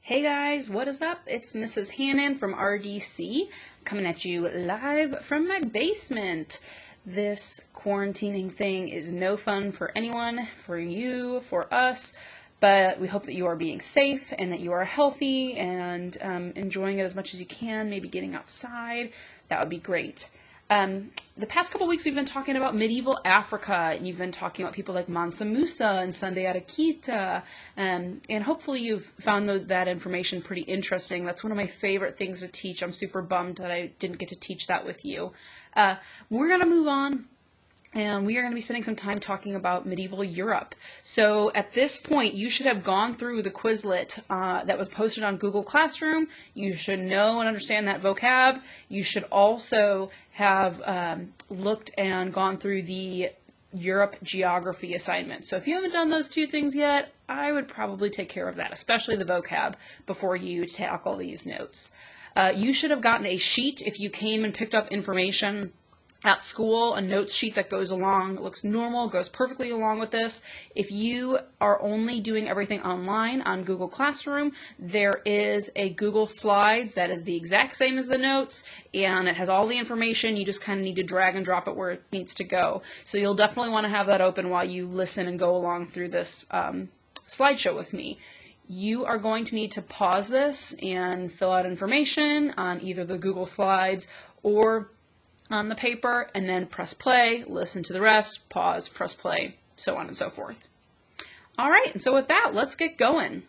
Hey guys, what is up? It's Mrs. Hannon from RDC coming at you live from my basement. This quarantining thing is no fun for anyone, for you, for us, but we hope that you are being safe and that you are healthy and enjoying it as much as you can, maybe getting outside. That would be great. The past couple weeks we've been talking about medieval Africa, and you've been talking about people like Mansa Musa and Sunday Adakita, and hopefully you've found that information pretty interesting. That's one of my favorite things to teach. I'm super bummed that I didn't get to teach that with you. We're going to move on. And we are going to be spending some time talking about medieval Europe. So at this point, you should have gone through the Quizlet that was posted on Google Classroom. You should know and understand that vocab. You should also have looked and gone through the Europe geography assignment. So if you haven't done those two things yet, I would probably take care of that, especially the vocab, before you tackle these notes. You should have gotten a sheet if you came and picked up information at school, a notes sheet that goes along, looks normal, goes perfectly along with this. If you are only doing everything online on Google Classroom, there is a Google Slides that is the exact same as the notes, and it has all the information. You just kind of need to drag and drop it where it needs to go. So you'll definitely want to have that open while you listen and go along through this slideshow with me. You are going to need to pause this and fill out information on either the Google Slides or on the paper, and then press play, listen to the rest, pause, press play, so on and so forth. All right, and so with that, let's get going.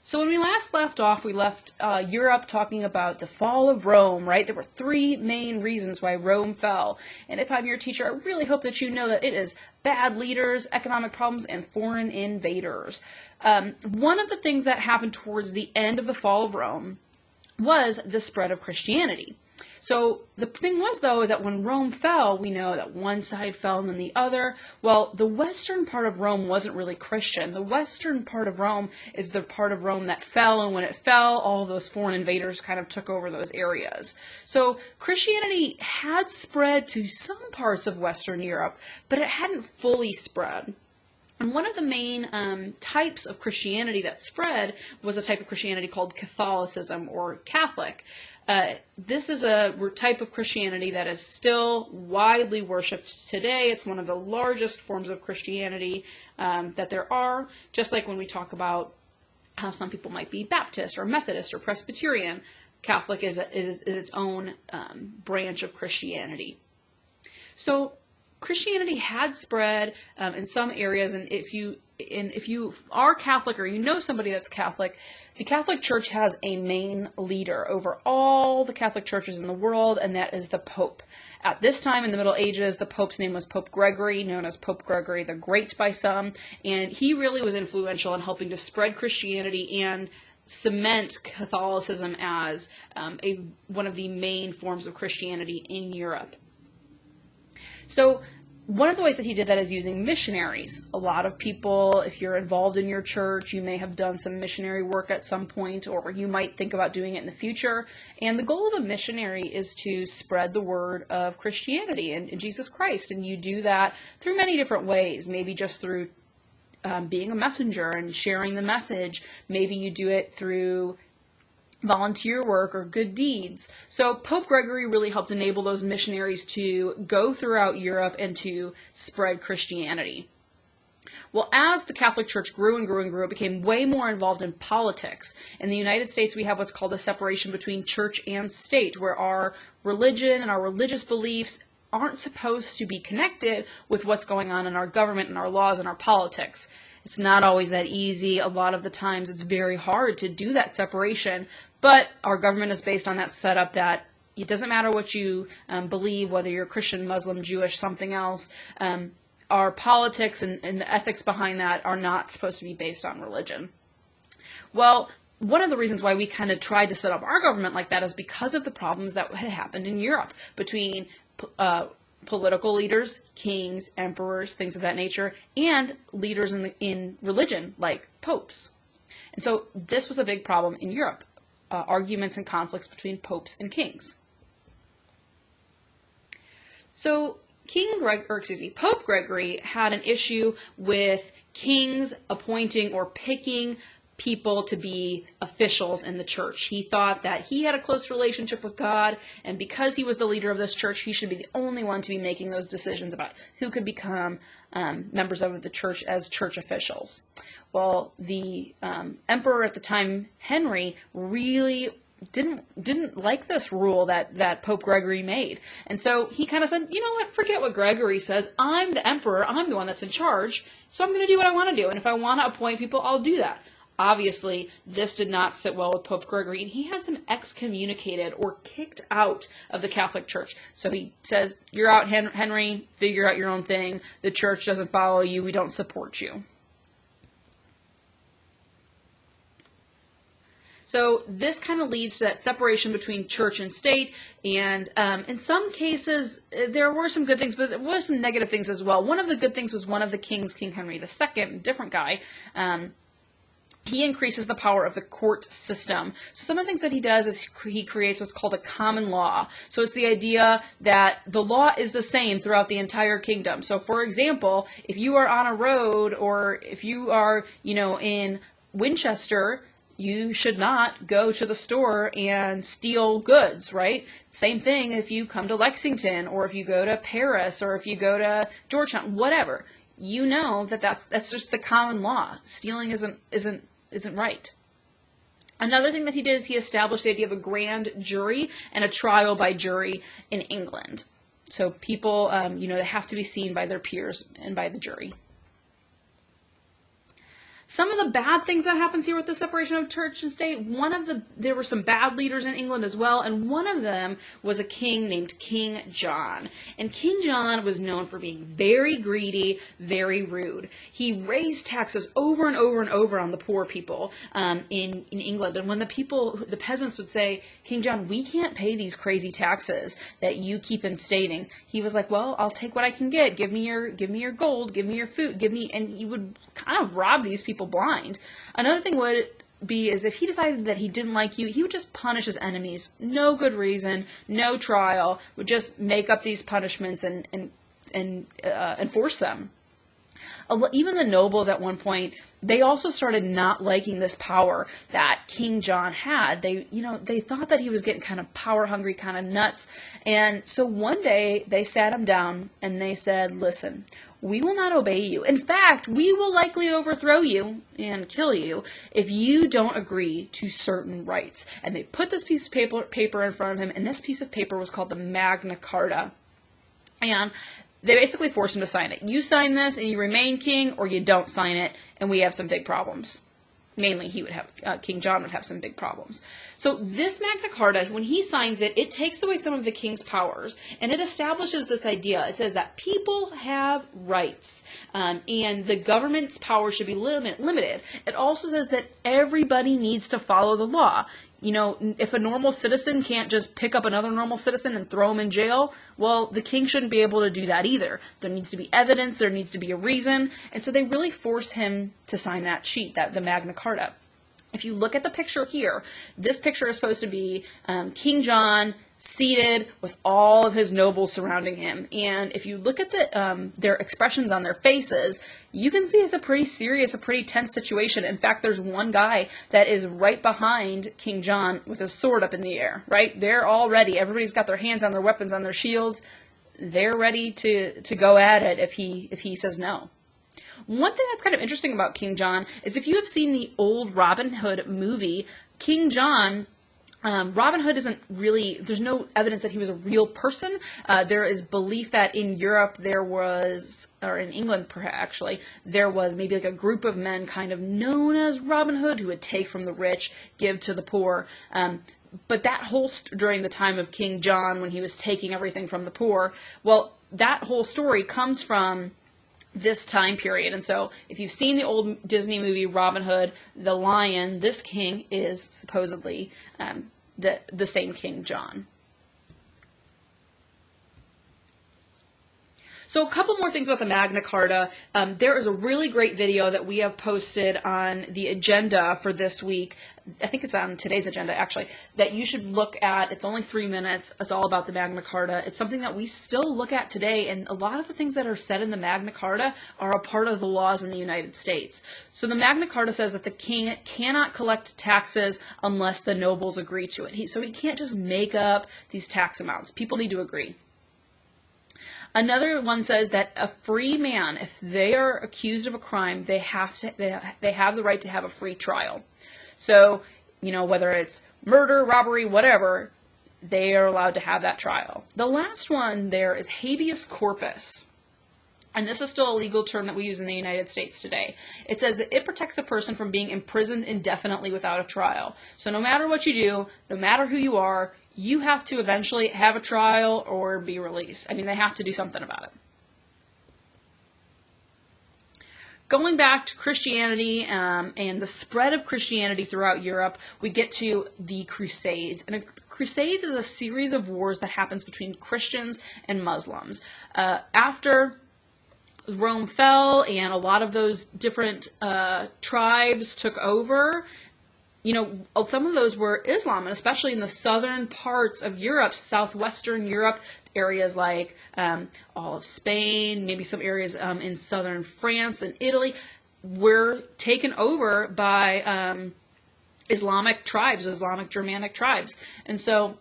So when we last left off, we left Europe talking about the fall of Rome, right? There were three main reasons why Rome fell. And if I'm your teacher, I really hope that you know that it is bad leaders, economic problems, and foreign invaders. One of the things that happened towards the end of the fall of Rome was the spread of Christianity. So the thing was, though, is that when Rome fell, we know that one side fell and then the other. Well, the western part of Rome wasn't really Christian. The western part of Rome is the part of Rome that fell, and when it fell, all those foreign invaders kind of took over those areas. So Christianity had spread to some parts of Western Europe, but it hadn't fully spread. And one of the main types of Christianity that spread was a type of Christianity called Catholicism, or Catholic. This is a type of Christianity that is still widely worshipped today. It's one of the largest forms of Christianity that there are, just like when we talk about how some people might be Baptist or Methodist or Presbyterian. Catholic is its own branch of Christianity. So Christianity had spread in some areas, and if you are Catholic or you know somebody that's Catholic, the Catholic Church has a main leader over all the Catholic churches in the world, and that is the Pope. At this time in the Middle Ages, the Pope's name was Pope Gregory, known as Pope Gregory the Great by some, and he really was influential in helping to spread Christianity and cement Catholicism as one of the main forms of Christianity in Europe. So one of the ways that he did that is using missionaries. A lot of people, if you're involved in your church, you may have done some missionary work at some point, or you might think about doing it in the future. And the goal of a missionary is to spread the word of Christianity and Jesus Christ. And you do that through many different ways, maybe just through being a messenger and sharing the message. Maybe you do it through volunteer work or good deeds. So Pope Gregory really helped enable those missionaries to go throughout Europe and to spread Christianity. Well, as the Catholic Church grew and grew and grew, it became way more involved in politics. In the United States, we have what's called a separation between church and state, where our religion and our religious beliefs aren't supposed to be connected with what's going on in our government and our laws and our politics. It's not always that easy. A lot of the times it's very hard to do that separation, but our government is based on that setup that it doesn't matter what you believe, whether you're Christian, Muslim, Jewish, something else. Our politics and the ethics behind that are not supposed to be based on religion. Well, one of the reasons why we kind of tried to set up our government like that is because of the problems that had happened in Europe between political leaders, kings, emperors, things of that nature, and leaders in religion, like popes. And so this was a big problem in Europe, arguments and conflicts between popes and kings. So Pope Gregory had an issue with kings appointing or picking people to be officials in the church. He thought that he had a close relationship with God, and because he was the leader of this church, he should be the only one to be making those decisions about who could become members of the church as church officials. Well, the emperor at the time, Henry, really didn't like this rule that Pope Gregory made. And so he kind of said, you know what, forget what Gregory says. I'm the emperor. I'm the one that's in charge. So I'm going to do what I want to do. And if I want to appoint people, I'll do that. Obviously, this did not sit well with Pope Gregory, and he has him excommunicated or kicked out of the Catholic Church. So he says, you're out, Henry, figure out your own thing. The church doesn't follow you. We don't support you. So this kind of leads to that separation between church and state, and in some cases there were some good things, but there were some negative things as well. One of the good things was one of the kings, King Henry II, different guy, he increases the power of the court system. So some of the things that he does is he creates what's called a common law. So it's the idea that the law is the same throughout the entire kingdom. So for example, if you are on a road, or if you are, in Winchester, you should not go to the store and steal goods, right? Same thing if you come to Lexington, or if you go to Paris, or if you go to Georgetown, whatever. You know that's just the common law. Stealing isn't right. Another thing that he did is he established the idea of a grand jury and a trial by jury in England. So people, they have to be seen by their peers and by the jury. Some of the bad things that happens here with the separation of church and state, there were some bad leaders in England as well, and one of them was a king named King John. And King John was known for being very greedy, very rude. He raised taxes over and over and over on the poor people in England. And when the peasants would say, King John, we can't pay these crazy taxes that you keep instating, he was like, well, I'll take what I can get. Give me your gold, give me your food, and he would kind of rob these people blind. Another thing would be is if he decided that he didn't like you, he would just punish his enemies. No good reason, no trial, would just make up these punishments and enforce them. Even the nobles at one point, they also started not liking this power that King John had. They thought that he was getting kind of power hungry, kind of nuts. And so one day they sat him down and they said, listen, we will not obey you. In fact, we will likely overthrow you and kill you if you don't agree to certain rights. And they put this piece of paper in front of him, and this piece of paper was called the Magna Carta. And they basically forced him to sign it. You sign this and you remain king, or you don't sign it, and we have some big problems. Mainly, King John would have some big problems. So this Magna Carta, when he signs it, it takes away some of the king's powers, and it establishes this idea. It says that people have rights, and the government's power should be limited. It also says that everybody needs to follow the law. If a normal citizen can't just pick up another normal citizen and throw him in jail, well, the king shouldn't be able to do that either. There needs to be evidence, there needs to be a reason, and so they really force him to sign that sheet, the Magna Carta. If you look at the picture here, this picture is supposed to be King John seated with all of his nobles surrounding him. And if you look at their expressions on their faces, you can see it's a pretty serious, a pretty tense situation. In fact, there's one guy that is right behind King John with his sword up in the air, right? They're all ready. Everybody's got their hands on their weapons, on their shields. They're ready to go at it if he says no. One thing that's kind of interesting about King John is if you have seen the old Robin Hood movie, King John, Robin Hood isn't really, there's no evidence that he was a real person. There is belief that in Europe or in England actually, there was maybe like a group of men kind of known as Robin Hood who would take from the rich, give to the poor. But that whole, during the time of King John when he was taking everything from the poor, well, that whole story comes from this time period. And so if you've seen the old Disney movie Robin Hood, the lion, this king is supposedly the same King John. So a couple more things about the Magna Carta. There is a really great video that we have posted on the agenda for this week. I think it's on today's agenda, actually, that you should look at. It's only 3 minutes. It's all about the Magna Carta. It's something that we still look at today, and a lot of the things that are said in the Magna Carta are a part of the laws in the United States. So the Magna Carta says that the king cannot collect taxes unless the nobles agree to it. So he can't just make up these tax amounts. People need to agree. Another one says that a free man, if they are accused of a crime, they have the right to have a free trial. So, whether it's murder, robbery, whatever, they are allowed to have that trial. The last one there is habeas corpus. And this is still a legal term that we use in the United States today. It says that it protects a person from being imprisoned indefinitely without a trial. So no matter what you do, no matter who you are, you have to eventually have a trial or be released. I mean, they have to do something about it. Going back to Christianity and the spread of Christianity throughout Europe, we get to the Crusades. And Crusades is a series of wars that happens between Christians and Muslims. After Rome fell and a lot of those different tribes took over, some of those were Islam, and especially in the southern parts of Europe, southwestern Europe, areas like all of Spain, maybe some areas in southern France and Italy, were taken over by Islamic tribes, Islamic Germanic tribes. And so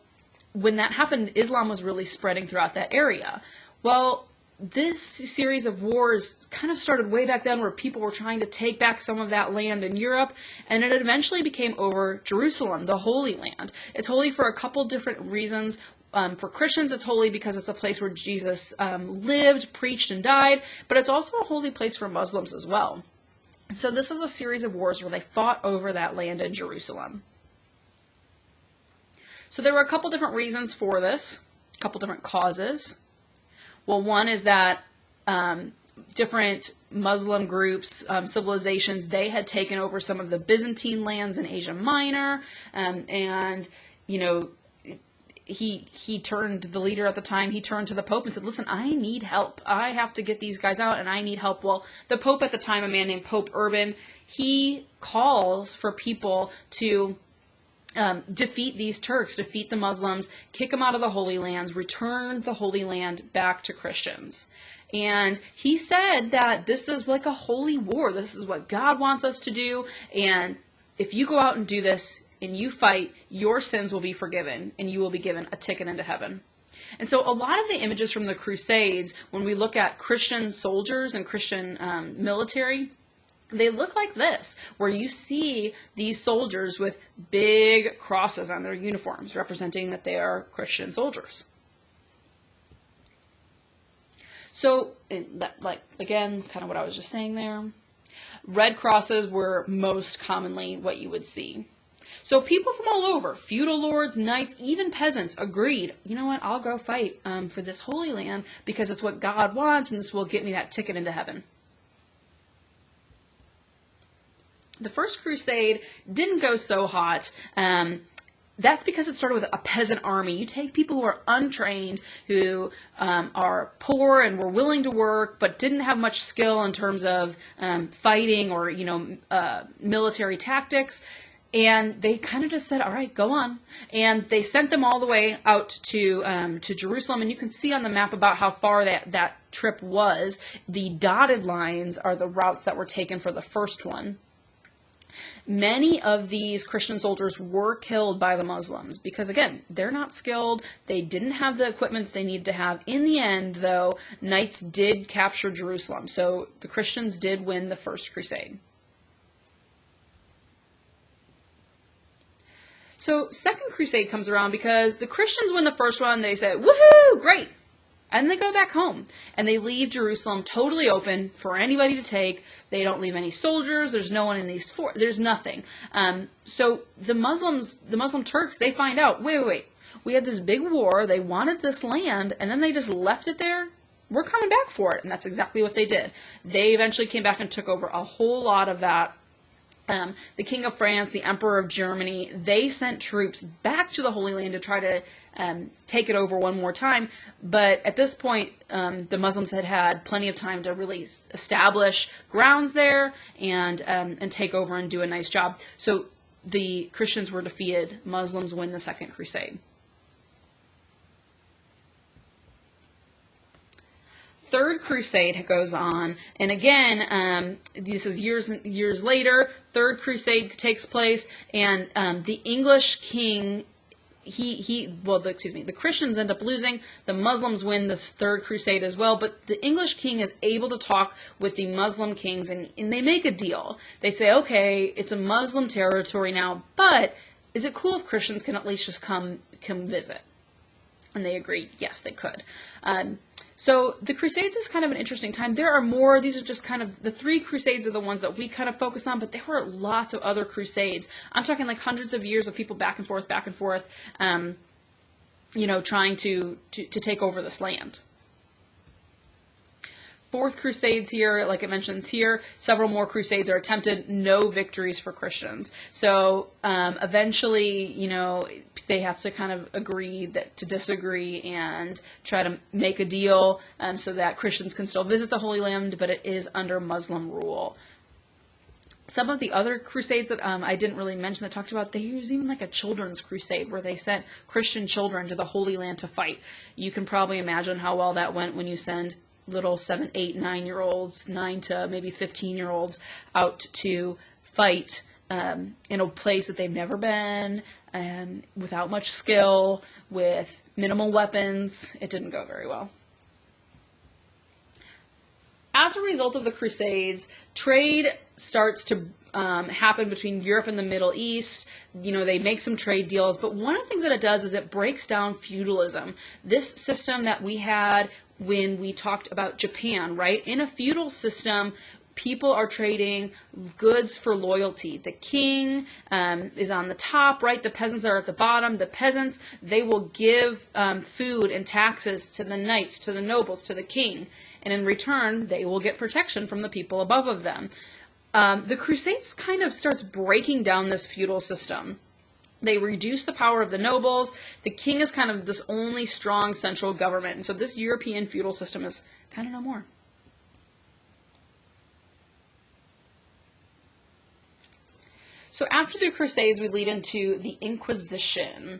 when that happened, Islam was really spreading throughout that area. Well, this series of wars kind of started way back then where people were trying to take back some of that land in Europe, and it eventually became over Jerusalem, the Holy Land. It's holy for a couple different reasons. For Christians, it's holy because it's a place where Jesus lived, preached, and died, but it's also a holy place for Muslims as well. So this is a series of wars where they fought over that land in Jerusalem. So there were a couple different reasons for this, a couple different causes. Well, one is that different Muslim groups, civilizations, they had taken over some of the Byzantine lands in Asia Minor, and he turned, the leader at the time, he turned to the Pope and said, listen, I need help. I have to get these guys out, and I need help. Well, the Pope at the time, a man named Pope Urban, he calls for people to defeat these Turks, defeat the Muslims, kick them out of the Holy Lands, return the Holy Land back to Christians. And he said that this is like a holy war. This is what God wants us to do. And if you go out and do this and you fight, your sins will be forgiven and you will be given a ticket into heaven. And so a lot of the images from the Crusades, when we look at Christian soldiers and Christian military, they look like this, where you see these soldiers with big crosses on their uniforms, representing that they are Christian soldiers. So, again, kind of what I was just saying there. Red crosses were most commonly what you would see. So people from all over, feudal lords, knights, even peasants, agreed, you know what, I'll go fight for this Holy Land because it's what God wants, and this will get me that ticket into heaven. The First Crusade didn't go so hot. That's because it started with a peasant army. You take people who are untrained, who are poor and were willing to work, but didn't have much skill in terms of fighting or, military tactics. And they kind of just said, all right, go on. And they sent them all the way out to Jerusalem. And you can see on the map about how far that trip was. The dotted lines are the routes that were taken for the first one. Many of these Christian soldiers were killed by the Muslims because, again, they're not skilled. They didn't have the equipment they needed to have. In the end, though, knights did capture Jerusalem. So the Christians did win the First Crusade. So Second Crusade comes around because the Christians win the first one. They say, woohoo, great. And they go back home, and they leave Jerusalem totally open for anybody to take. They don't leave any soldiers. There's no one in these forts. There's nothing. So the Muslim Turks, they find out, wait. We had this big war. They wanted this land, and then they just left it there. We're coming back for it. And that's exactly what they did. They eventually came back and took over a whole lot of that The King of France, the Emperor of Germany, they sent troops back to the Holy Land to try to take it over one more time. But at this point, the Muslims had plenty of time to really establish grounds there and take over and do a nice job. So the Christians were defeated. Muslims win the Second Crusade. Third Crusade goes on, and again, this is years later. Third Crusade takes place, and the English king, the Christians end up losing. The Muslims win this Third Crusade as well, but the English king is able to talk with the Muslim kings, and they make a deal. They say, okay, it's a Muslim territory now, but is it cool if Christians can at least just come visit? And they agree, yes, they could. So the Crusades is kind of an interesting time. There are more. These are just kind of the three Crusades are the ones that we kind of focus on, but there were lots of other Crusades. I'm talking like hundreds of years of people back and forth, trying to take over this land. Fourth Crusades here, like it mentions here, several more Crusades are attempted, no victories for Christians. So eventually, they have to kind of agree to disagree and try to make a deal so that Christians can still visit the Holy Land, but it is under Muslim rule. Some of the other crusades that I didn't really mention that talked about, there was even like a children's crusade where they sent Christian children to the Holy Land to fight. You can probably imagine how well that went when you send little 7, 8, 9-year-olds, 9 to maybe 15-year-olds out to fight in a place that they've never been, without much skill, with minimal weapons. It didn't go very well. As a result of the Crusades, trade starts to happen between Europe and the Middle East. They make some trade deals, but one of the things that it does is it breaks down feudalism. This system that we had when we talked about Japan, right? In a feudal system, people are trading goods for loyalty. The king is on the top, right? The peasants are at the bottom. The peasants, they will give food and taxes to the knights, to the nobles, to the king. And in return, they will get protection from the people above of them. The Crusades kind of starts breaking down this feudal system. They reduce the power of the nobles. The king is kind of this only strong central government. And so this European feudal system is kind of no more. So after the Crusades, we lead into the Inquisition.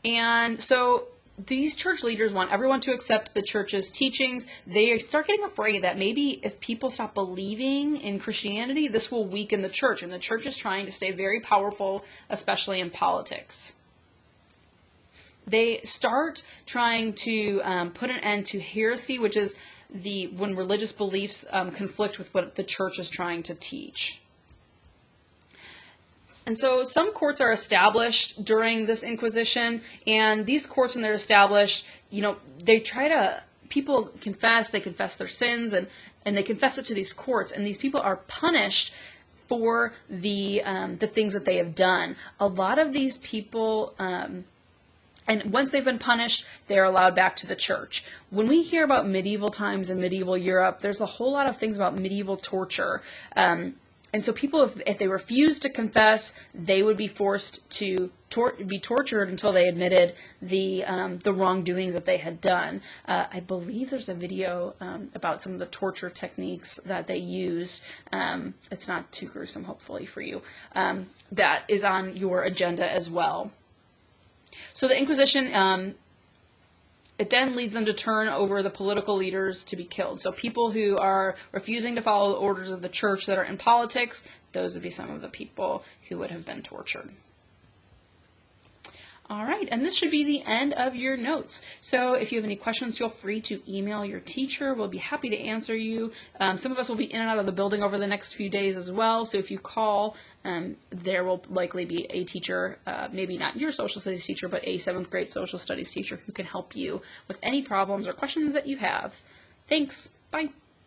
And so these church leaders want everyone to accept the church's teachings. They start getting afraid that maybe if people stop believing in Christianity, this will weaken the church. And the church is trying to stay very powerful, especially in politics. They start trying to put an end to heresy, which is when religious beliefs conflict with what the church is trying to teach. And so some courts are established during this Inquisition, and these courts, when they're established, people confess, they confess their sins, and they confess it to these courts, and these people are punished for the things that they have done. A lot of these people, and once they've been punished, they're allowed back to the church. When we hear about medieval times in medieval Europe, there's a whole lot of things about medieval torture. And so people, if they refused to confess, they would be forced to be tortured until they admitted the wrongdoings that they had done. I believe there's a video about some of the torture techniques that they used. It's not too gruesome, hopefully, for you. That is on your agenda as well. So the Inquisition, it then leads them to turn over the political leaders to be killed. So people who are refusing to follow the orders of the church that are in politics, those would be some of the people who would have been tortured. All right, and this should be the end of your notes. So if you have any questions, feel free to email your teacher. We'll be happy to answer you. Some of us will be in and out of the building over the next few days as well. So if you call, there will likely be a teacher, maybe not your social studies teacher, but a 7th grade social studies teacher who can help you with any problems or questions that you have. Thanks. Bye.